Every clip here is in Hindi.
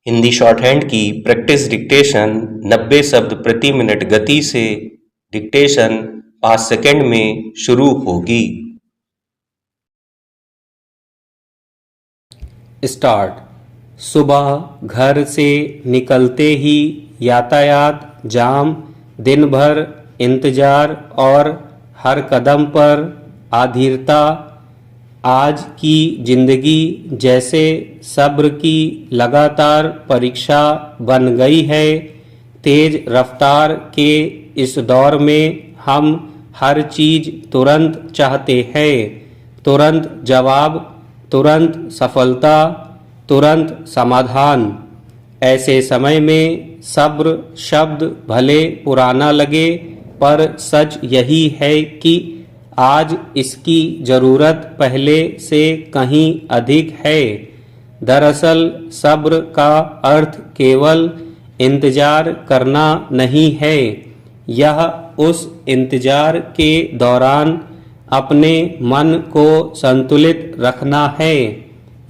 हिंदी शॉर्ट हैंड की प्रैक्टिस डिक्टेशन 90 शब्द प्रति मिनट गति से डिक्टेशन 5 सेकंड में शुरू होगी। स्टार्ट। सुबह घर से निकलते ही यातायात जाम, दिन भर इंतजार और हर कदम पर अधीरता। आज की जिंदगी जैसे सब्र की लगातार परीक्षा बन गई है। तेज रफ्तार के इस दौर में हम हर चीज तुरंत चाहते हैं। तुरंत जवाब, तुरंत सफलता, तुरंत समाधान। ऐसे समय में सब्र शब्द भले पुराना लगे, पर सच यही है कि आज इसकी ज़रूरत पहले से कहीं अधिक है। दरअसल सब्र का अर्थ केवल इंतजार करना नहीं है, यह उस इंतजार के दौरान अपने मन को संतुलित रखना है।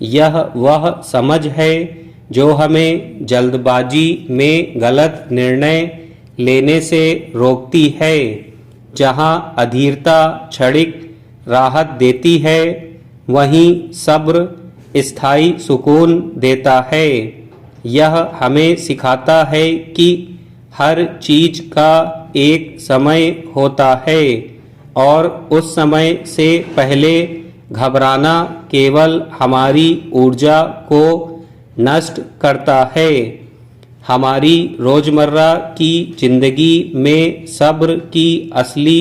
यह वह समझ है जो हमें जल्दबाजी में गलत निर्णय लेने से रोकती है। जहाँ अधीरता क्षणिक राहत देती है, वहीं सब्र स्थायी सुकून देता है। यह हमें सिखाता है कि हर चीज का एक समय होता है और उस समय से पहले घबराना केवल हमारी ऊर्जा को नष्ट करता है। हमारी रोजमर्रा की जिंदगी में सब्र की असली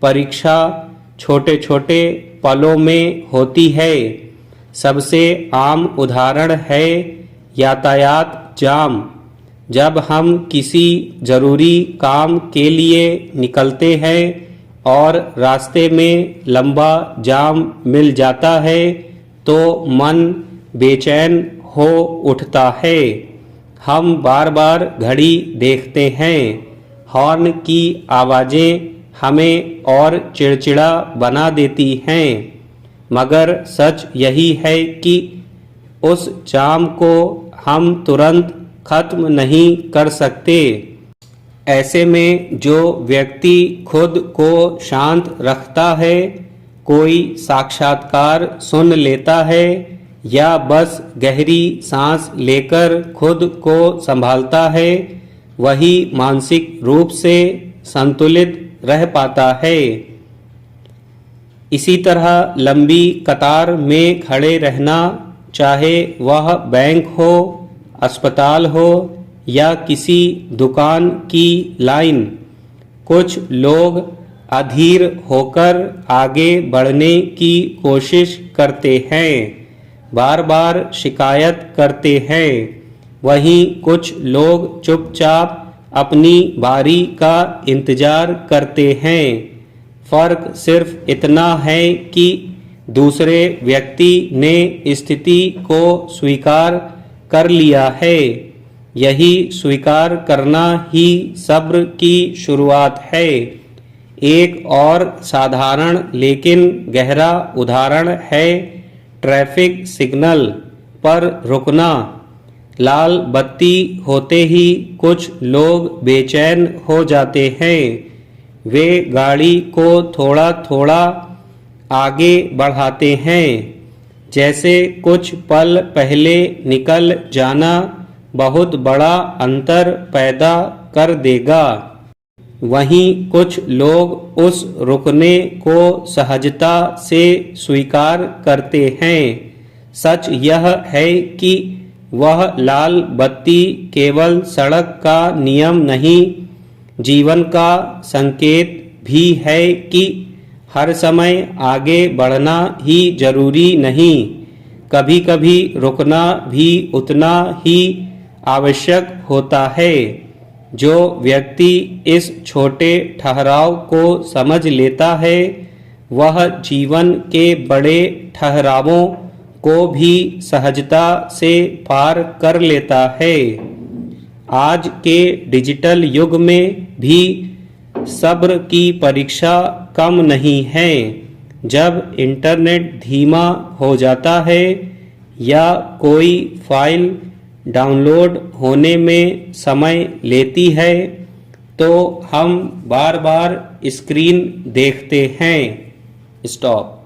परीक्षा छोटे छोटे पलों में होती है। सबसे आम उदाहरण है यातायात जाम। जब हम किसी जरूरी काम के लिए निकलते हैं और रास्ते में लंबा जाम मिल जाता है, तो मन बेचैन हो उठता है। हम बार बार घड़ी देखते हैं। हॉर्न की आवाज़ें हमें और चिड़चिड़ा बना देती हैं। मगर सच यही है कि उस जाम को हम तुरंत खत्म नहीं कर सकते। ऐसे में जो व्यक्ति खुद को शांत रखता है, कोई साक्षात्कार सुन लेता है या बस गहरी सांस लेकर खुद को संभालता है, वही मानसिक रूप से संतुलित रह पाता है। इसी तरह लंबी कतार में खड़े रहना, चाहे वह बैंक हो, अस्पताल हो या किसी दुकान की लाइन, कुछ लोग अधीर होकर आगे बढ़ने की कोशिश करते हैं, बार बार शिकायत करते हैं। वहीं कुछ लोग चुपचाप अपनी बारी का इंतजार करते हैं। फर्क सिर्फ इतना है कि दूसरे व्यक्ति ने स्थिति को स्वीकार कर लिया है। यही स्वीकार करना ही सब्र की शुरुआत है। एक और साधारण लेकिन गहरा उदाहरण है ट्रैफिक सिग्नल पर रुकना। लाल बत्ती होते ही कुछ लोग बेचैन हो जाते हैं। वे गाड़ी को थोड़ा थोड़ा आगे बढ़ाते हैं, जैसे कुछ पल पहले निकल जाना बहुत बड़ा अंतर पैदा कर देगा। वहीं कुछ लोग उस रुकने को सहजता से स्वीकार करते हैं। सच यह है कि वह लाल बत्ती केवल सड़क का नियम नहीं, जीवन का संकेत भी है कि हर समय आगे बढ़ना ही जरूरी नहीं। कभी कभी रुकना भी उतना ही आवश्यक होता है। जो व्यक्ति इस छोटे ठहराव को समझ लेता है, वह जीवन के बड़े ठहरावों को भी सहजता से पार कर लेता है। आज के डिजिटल युग में भी सब्र की परीक्षा कम नहीं है। जब इंटरनेट धीमा हो जाता है या कोई फाइल डाउनलोड होने में समय लेती है तो हम बार बार स्क्रीन देखते हैं। स्टॉप।